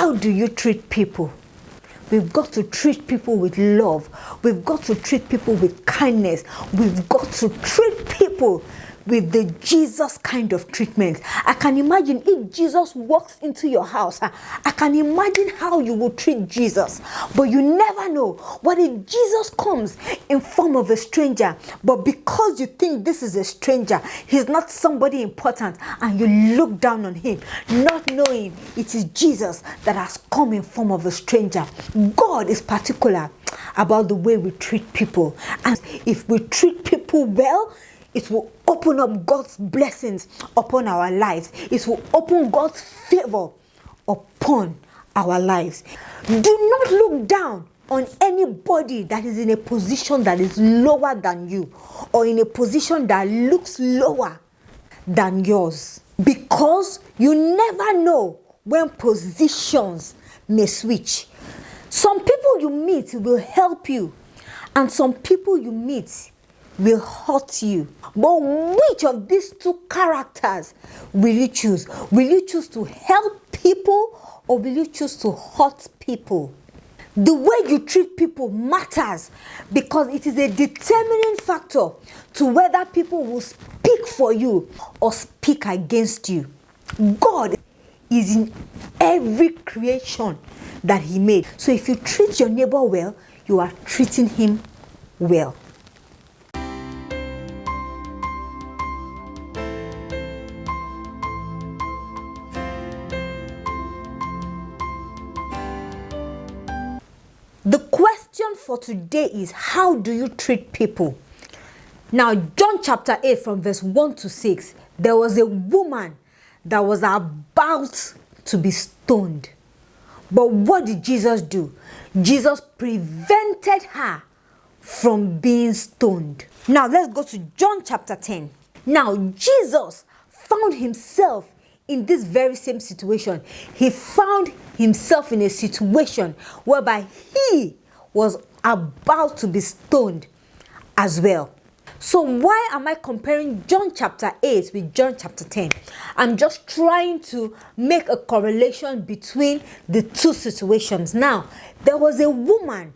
How do you treat people? We've got to treat people with love. We've got to treat people with kindness. We've got to treat people with the Jesus kind of treatment. I can imagine if Jesus walks into your house, I can imagine how you will treat Jesus. But you never know. What if Jesus comes in form of a stranger, but because you think this is a stranger, he's not somebody important, and you look down on him, not knowing it is Jesus that has come in form of a stranger. God is particular about the way we treat people. And if we treat people well, it will open up God's blessings upon our lives. It will open God's favor upon our lives. Do not look down on anybody that is in a position that is lower than you, or in a position that looks lower than yours, because you never know when positions may switch. Some people you meet will help you, and some people you meet will hurt you. But which of these two characters will you choose? Will you choose to help people, or will you choose to hurt people? The way you treat people matters, because it is a determining factor to whether people will speak for you or speak against you. God is in every creation that he made. So if you treat your neighbor well, you are treating him well. The question for today is, how do you treat people? Now, John chapter 8 from verse 1 to 6, there was a woman that was about to be stoned. But what did Jesus do? Jesus prevented her from being stoned. Now, let's go to John chapter 10. Now, Jesus found himself in this very same situation. He found himself in a situation whereby he was about to be stoned as well. So why am I comparing John chapter 8 with John chapter 10? I'm just trying to make a correlation between the two situations. Now, there was a woman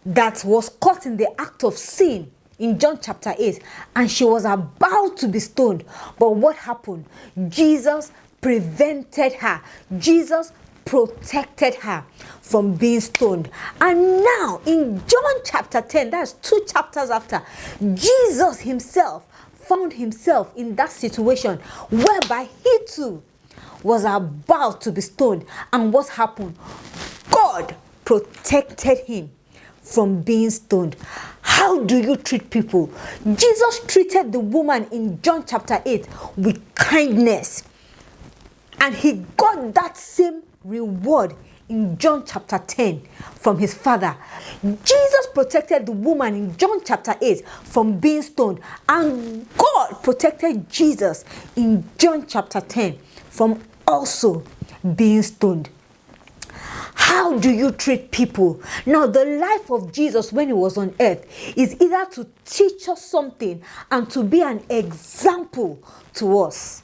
that was caught in the act of sin in John chapter 8, and she was about to be stoned. But what happened? Jesus prevented her. Jesus protected her from being stoned. And now in John chapter 10, that's 2 chapters after, Jesus himself found himself in that situation whereby he too was about to be stoned. And what happened? God protected him from being stoned. How do you treat people? Jesus treated the woman in John chapter 8 with kindness, and he got that same reward in John chapter 10 from his Father. Jesus protected the woman in John chapter 8 from being stoned, and God protected Jesus in John chapter 10 from also being stoned. How do you treat people? Now, the life of Jesus when he was on earth is either to teach us something and to be an example to us.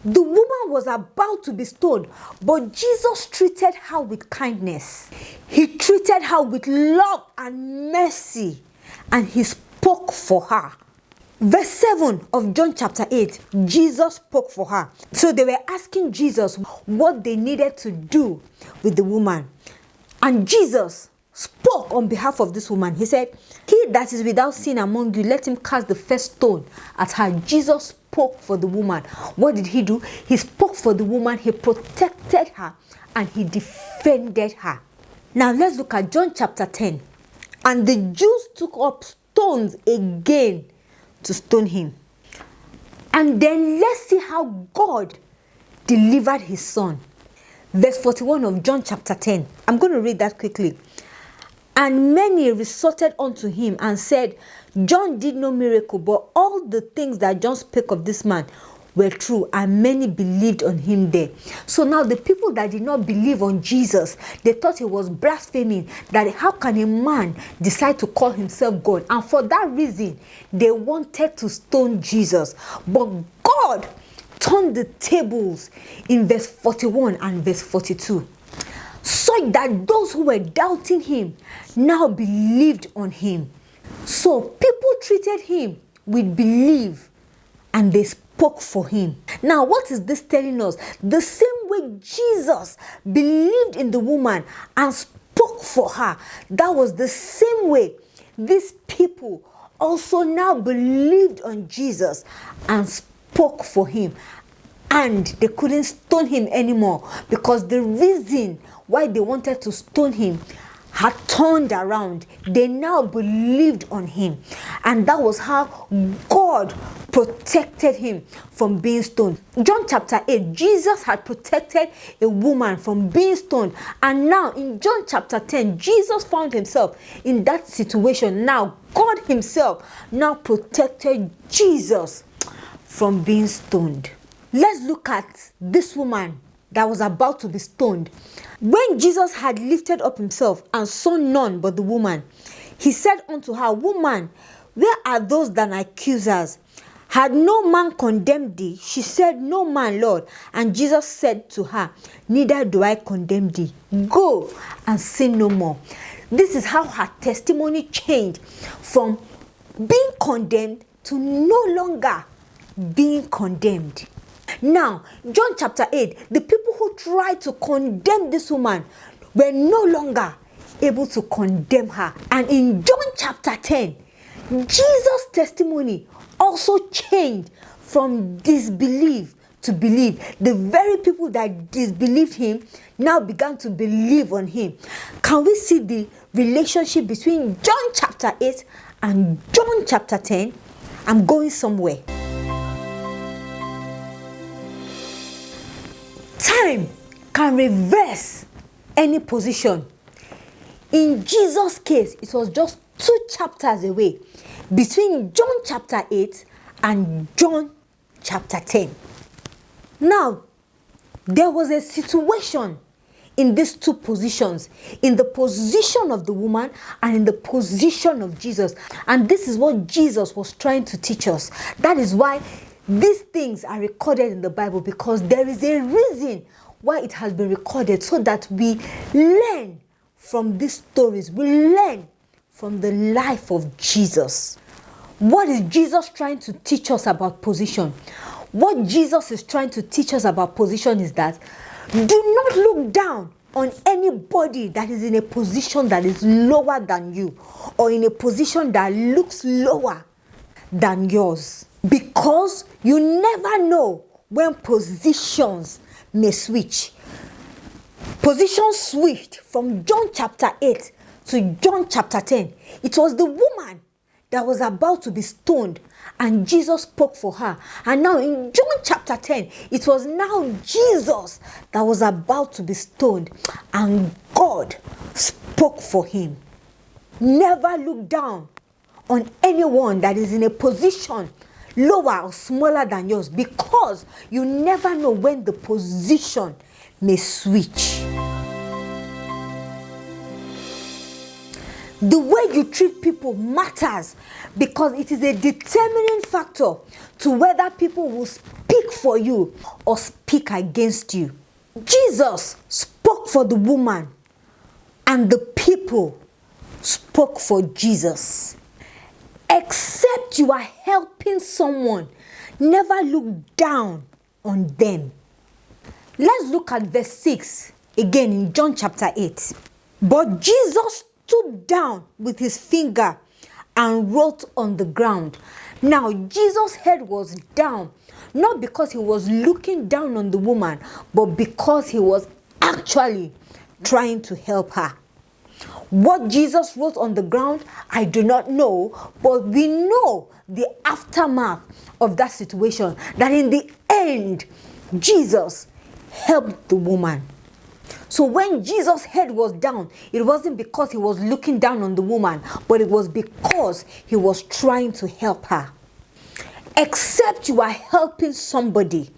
The woman was about to be stoned, but Jesus treated her with kindness. He treated her with love and mercy, and he spoke for her. Verse 7 of John chapter 8, Jesus spoke for her. So they were asking Jesus what they needed to do with the woman. And Jesus spoke on behalf of this woman. He said, "He that is without sin among you, let him cast the first stone at her." Jesus spoke for the woman. What did he do? He spoke for the woman, he protected her, and he defended her. Now let's look at John chapter 10. And the Jews took up stones again to stone him. And then let's see how God delivered his son. Verse 41 of John chapter 10. I'm going to read that quickly. And many resorted unto him and said, John did no miracle, but all the things that John spake of this man were true, and many believed on him there. So now the people that did not believe on Jesus, they thought he was blaspheming, that how can a man decide to call himself God? And for that reason, they wanted to stone Jesus. But God turned the tables in verse 41 and verse 42. such that those who were doubting him now believed on him. So people treated him with belief and they spoke for him. Now, what is this telling us? The same way Jesus believed in the woman and spoke for her, that was the same way these people also now believed on Jesus and spoke for him. And they couldn't stone him anymore, because the reason why they wanted to stone him had turned around. They now believed on him. And that was how God protected him from being stoned. John chapter 8, Jesus had protected a woman from being stoned. And now in John chapter 10, Jesus found himself in that situation. Now God himself now protected Jesus from being stoned. Let's look at this woman that was about to be stoned. When Jesus had lifted up himself and saw none but the woman, he said unto her, Woman, where are those thine accusers? Had no man condemned thee? She said, No man, Lord. And Jesus said to her, Neither do I condemn thee. Go and sin no more. This is how her testimony changed from being condemned to no longer being condemned. Now, John chapter 8, the people who tried to condemn this woman were no longer able to condemn her. And in John chapter 10, Jesus' testimony also changed from disbelief to believe. The very people that disbelieved him now began to believe on him. Can we see the relationship between John chapter 8 and John chapter 10? I'm going somewhere. Time can reverse any position. In Jesus' case, it was just 2 chapters away between John chapter 8 and John chapter 10. Now, there was a situation in these 2 positions, in the position of the woman and in the position of Jesus. And this is what Jesus was trying to teach us. That is why these things are recorded in the Bible, because there is a reason why it has been recorded, so that we learn from these stories. We learn from the life of Jesus. What is Jesus trying to teach us about position? What Jesus is trying to teach us about position is that do not look down on anybody that is in a position that is lower than you, or in a position that looks lower than yours. Because you never know when positions may switch. Positions switched from John chapter 8 to John chapter 10. It was the woman that was about to be stoned, and Jesus spoke for her. And now in John chapter 10, it was now Jesus that was about to be stoned, and God spoke for him. Never look down on anyone that is in a position lower or smaller than yours, because you never know when the position may switch. The way you treat people matters, because it is a determining factor to whether people will speak for you or speak against you. Jesus spoke for the woman, and the people spoke for Jesus. Except you are helping someone, never look down on them. Let's look at verse 6 again in John chapter 8. But Jesus stooped down with his finger and wrote on the ground. Now, Jesus' head was down, not because he was looking down on the woman, but because he was actually trying to help her. What Jesus wrote on the ground, I do not know, but we know the aftermath of that situation, that in the end, Jesus helped the woman. So when Jesus' head was down, it wasn't because he was looking down on the woman, but it was because he was trying to help her. Except you are helping somebody,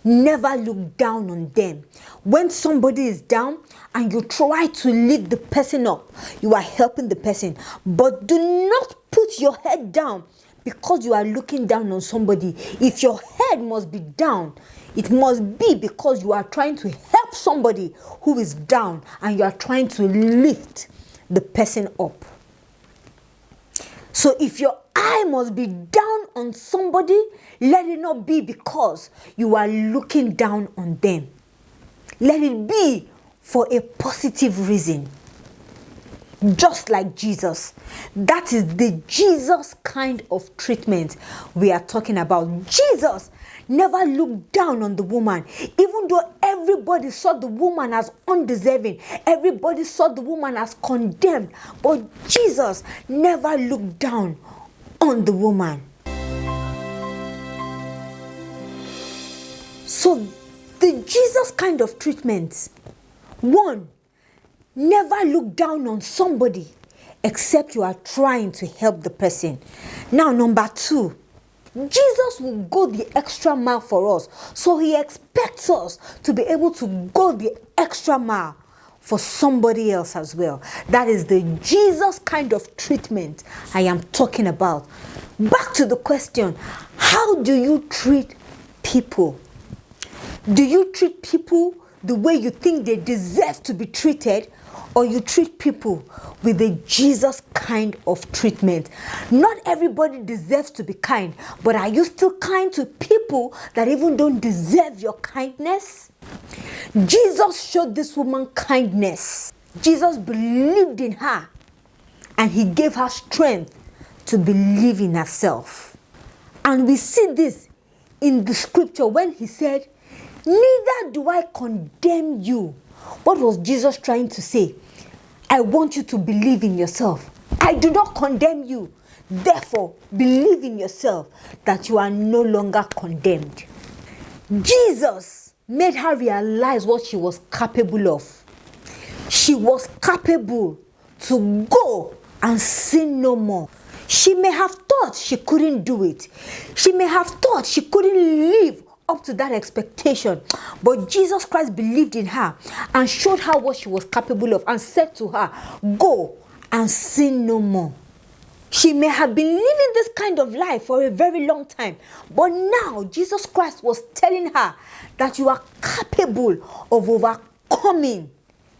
never look down on them. When somebody is down and you try to lift the person up, you are helping the person. But do not put your head down because you are looking down on somebody. If your head must be down, it must be because you are trying to help somebody who is down and you are trying to lift the person up. So if your eye must be down on somebody, let it not be because you are looking down on them. Let it be for a positive reason. Just like Jesus. That is the Jesus kind of treatment we are talking about. Jesus never looked down on the woman, even though everybody saw the woman as undeserving. Everybody saw the woman as condemned. But Jesus never looked down on the woman. So the Jesus kind of treatment, one, never look down on somebody except you are trying to help the person. Now, number two, Jesus will go the extra mile for us. So he expects us to be able to go the extra mile for somebody else as well. That is the Jesus kind of treatment I am talking about. Back to the question, how do you treat people? Do you treat people the way you think they deserve to be treated, or you treat people with the Jesus kind of treatment? Not everybody deserves to be kind, but are you still kind to people that even don't deserve your kindness? Jesus showed this woman kindness. Jesus believed in her, and he gave her strength to believe in herself. And we see this in the scripture when he said, "Neither do I condemn you." What was Jesus trying to say? I want you to believe in yourself. I do not condemn you. Therefore, believe in yourself that you are no longer condemned. Jesus made her realize what she was capable of. She was capable to go and sin no more. She may have thought she couldn't do it. She may have thought she couldn't live up to that expectation, but Jesus Christ believed in her and showed her what she was capable of and said to her, "Go and sin no more." She may have been living this kind of life for a very long time, but now Jesus Christ was telling her that you are capable of overcoming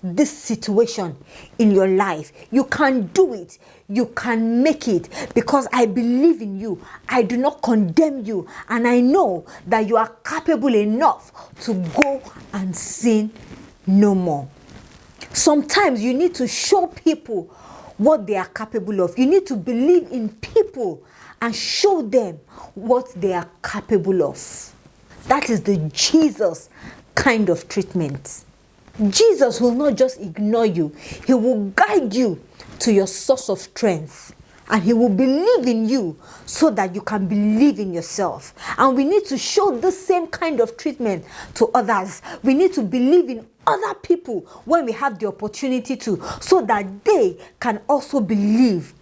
this situation in your life. You can do it. You can make it, because I believe in you. I do not condemn you, and I know that you are capable enough to go and sin no more. Sometimes you need to show people what they are capable of. You need to believe in people and show them what they are capable of. That is the Jesus kind of treatment. Jesus will not just ignore you. He will guide you to your source of strength, and he will believe in you so that you can believe in yourself. And we need to show the same kind of treatment to others. We need to believe in other people when we have the opportunity to, so that they can also believe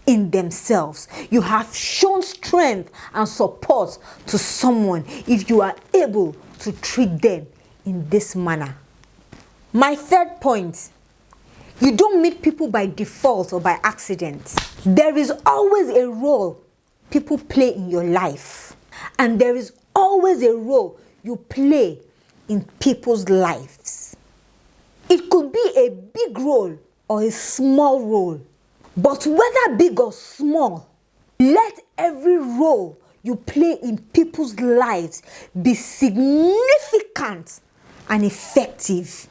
in themselves. You have shown strength and support to someone if you are able to treat them in this manner. My third point, you don't meet people by default or by accident. There is always a role people play in your life, and there is always a role you play in people's lives. It could be a big role or a small role, but whether big or small, let every role you play in people's lives be significant and effective.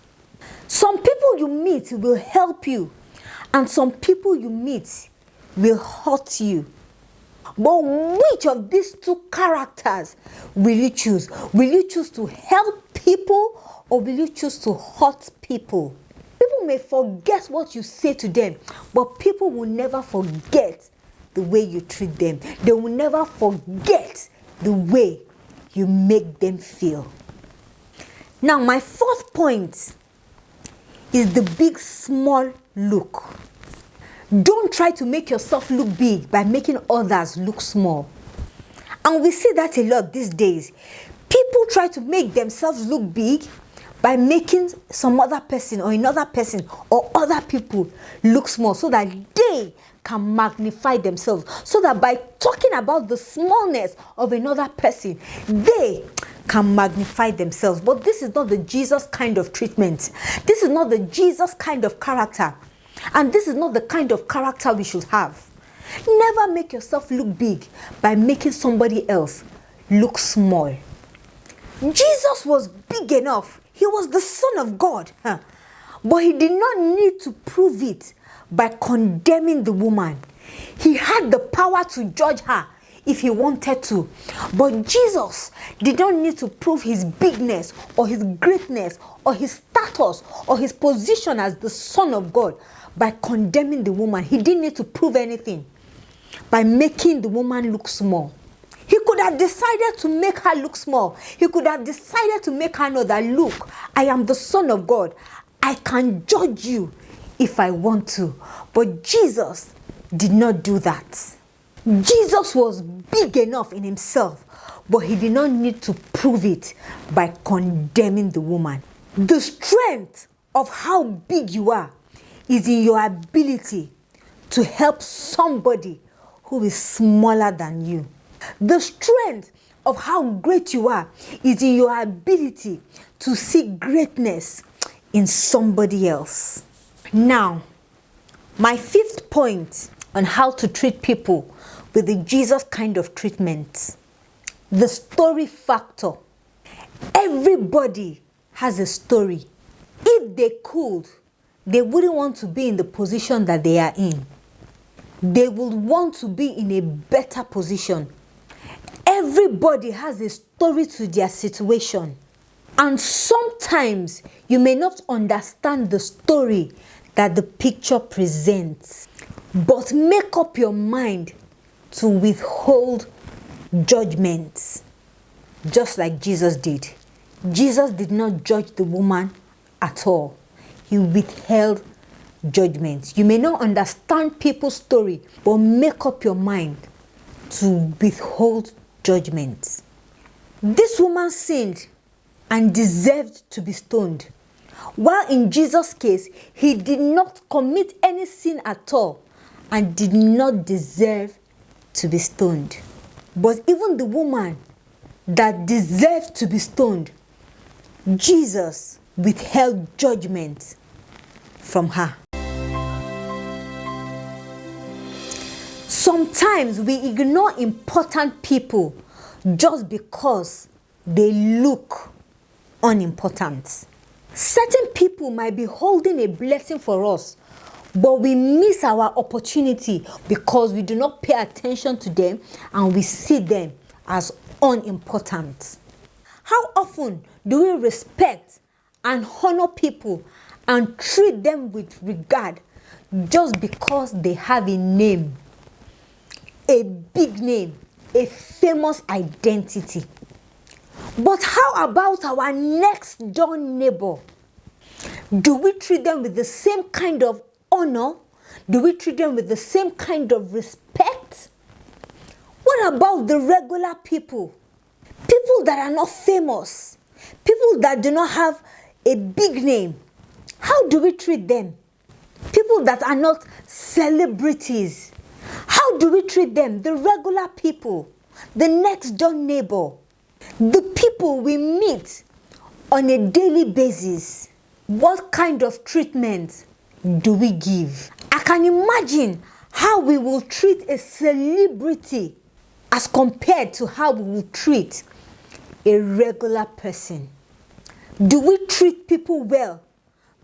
Some people you meet will help you, and some people you meet will hurt you. But which of these two characters will you choose? Will you choose to help people, or will you choose to hurt people? People may forget what you say to them, but people will never forget the way you treat them. They will never forget the way you make them feel. Now, my fourth point is the big small look. Don't try to make yourself look big by making others look small. And we see that a lot these days. People try to make themselves look big by making some other person or another person or other people look small, so that they can magnify themselves, so that by talking about the smallness of another person, they can magnify themselves. But this is not the Jesus kind of treatment. This is not the Jesus kind of character. And this is not the kind of character we should have. Never make yourself look big by making somebody else look small. Jesus was big enough. He was the Son of God. But he did not need to prove it by condemning the woman. He had the power to judge her if he wanted to. But Jesus did not need to prove his bigness or his greatness or his status or his position as the Son of God by condemning the woman. He didn't need to prove anything by making the woman look small. He could have decided to make her look small. He could have decided to make her know that, look, I am the Son of God. I can judge you if I want to. But Jesus did not do that. Jesus was big enough in himself, but he did not need to prove it by condemning the woman. The strength of how big you are is in your ability to help somebody who is smaller than you. The strength of how great you are is in your ability to see greatness in somebody else. Now, my fifth point on how to treat people with the Jesus kind of treatment: the story factor. Everybody has a story. If they could, they wouldn't want to be in the position that they are in. They would want to be in a better position. Everybody has a story to their situation. And sometimes you may not understand the story that the picture presents. But make up your mind to withhold judgment, just like Jesus did. Jesus did not judge the woman at all. He withheld judgment. You may not understand people's story, but make up your mind to withhold judgment. This woman sinned and deserved to be stoned. While in Jesus' case, he did not commit any sin at all and did not deserve to be stoned. But even the woman that deserved to be stoned, Jesus withheld judgment from her. Sometimes we ignore important people just because they look unimportant. Certain people might be holding a blessing for us, but we miss our opportunity because we do not pay attention to them and we see them as unimportant. How often do we respect and honor people and treat them with regard just because they have a name, a big name, a famous identity? But how about our next door neighbor? Do we treat them with the same kind of honor? Do we treat them with the same kind of respect? What about the regular people? People that are not famous, people that do not have a big name. How do we treat them? People that are not celebrities. How do we treat them? The regular people, the next door neighbor, the people we meet on a daily basis. What kind of treatment do we give? I can imagine how we will treat a celebrity as compared to how we will treat a regular person. Do we treat people well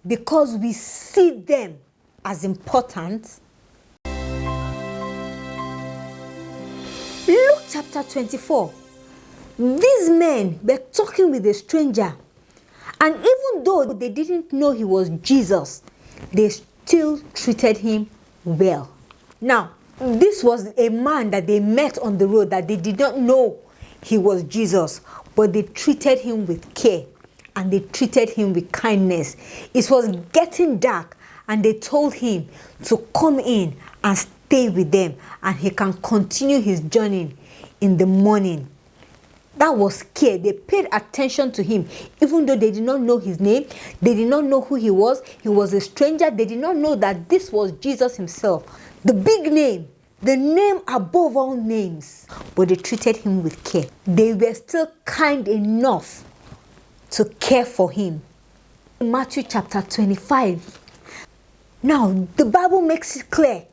because we see them as important? Luke chapter 24. These men were talking with a stranger, and even though they didn't know he was Jesus, they still treated him well. Now, this was a man that they met on the road that they did not know he was Jesus, but they treated him with care and they treated him with kindness. It was getting dark and they told him to come in and stay with them and he can continue his journey in the morning. That was care. They paid attention to him, even though they did not know his name. They did not know who he was. He was a stranger. They did not know that this was Jesus himself. The big name, the name above all names. But they treated him with care. They were still kind enough to care for him. In Matthew chapter 25. Now, the Bible makes it clear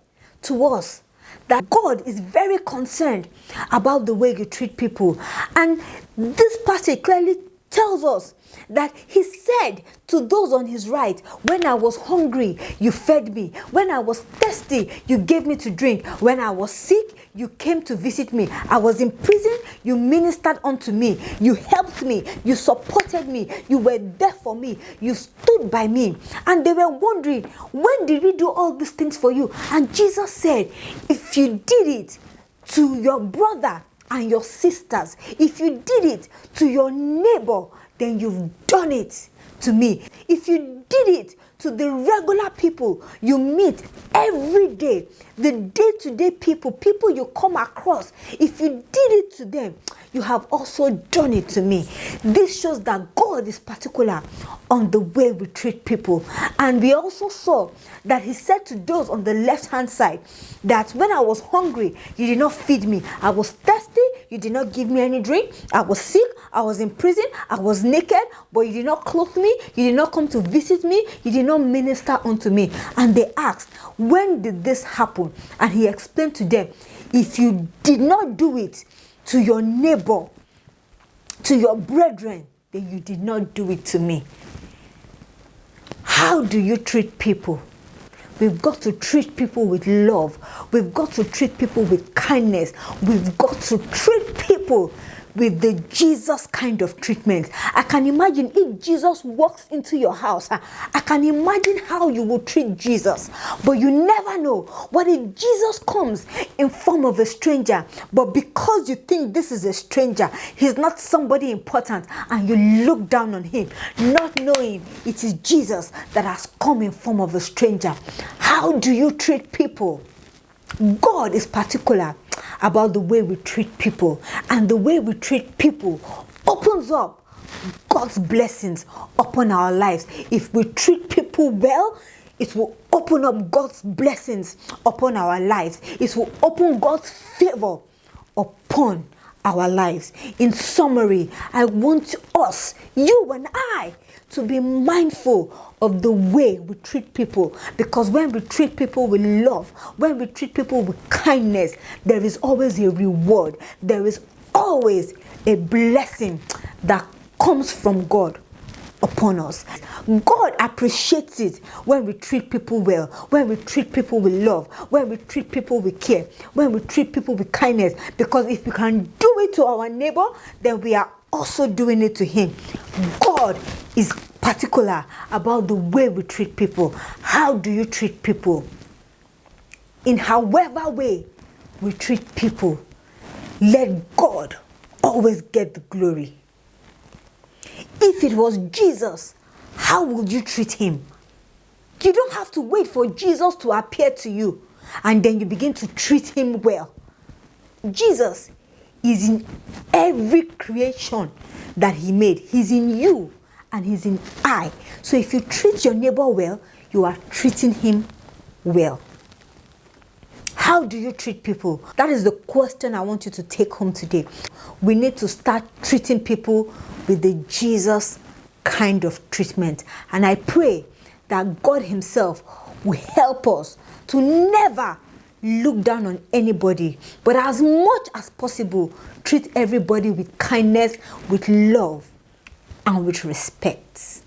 to us that God is very concerned about the way you treat people. And this passage clearly tells us that he said to those on his right, when I was hungry, you fed me. When I was thirsty, you gave me to drink. When I was sick, you came to visit me. I was in prison, you ministered unto me. You helped me. You supported me. You were there for me. You stood by me. And they were wondering, when did we do all these things for you? And Jesus said, if you did it to your brother and your sisters, if you did it to your neighbor, then you've done it to me. If you did it to the regular people you meet every day, the day-to-day people you come across, if you did it to them, you have also done it to me. This shows that God is particular on the way we treat people. And we also saw that he said to those on the left-hand side that when I was hungry, you did not feed me. I was thirsty, you did not give me any drink. I was sick, I was in prison, I was naked, but you did not clothe me, you did not come to visit me, you did not minister unto me. And they asked, when did this happen? And he explained to them, if you did not do it to your neighbor, to your brethren, then you did not do it to me. How do you treat people? We've got to treat people with love. We've got to treat people with kindness. We've got to treat people with the Jesus kind of treatment. I can imagine if Jesus walks into your house, I can imagine how you will treat Jesus. But you never know. What if Jesus comes in form of a stranger, but because you think this is a stranger, he's not somebody important, and you look down on him, not knowing it is Jesus that has come in form of a stranger. How do you treat people? God is particular about the way we treat people, and the way we treat people opens up God's blessings upon our lives. If we treat people well, it will open up God's blessings upon our lives. It will open God's favor upon our lives. In summary, I want us, you and I, to be mindful of the way we treat people, because when we treat people with love, when we treat people with kindness, there is always a reward. There is always a blessing that comes from God upon us. God appreciates it when we treat people well, when we treat people with love, when we treat people with care, when we treat people with kindness, because if we can do it to our neighbor, then we are also doing it to him. God is particular about the way we treat people. How do you treat people? In however way we treat people, let God always get the glory. If it was Jesus, how would you treat him? You don't have to wait for Jesus to appear to you and then you begin to treat him well. Jesus is in every creation that he made. He's in you and he's in I. So if you treat your neighbor well, you are treating him well. How do you treat people? That is the question I want you to take home today. We need to start treating people with the Jesus kind of treatment. And I pray that God himself will help us to never look down on anybody, but as much as possible, treat everybody with kindness, with love, and with respect.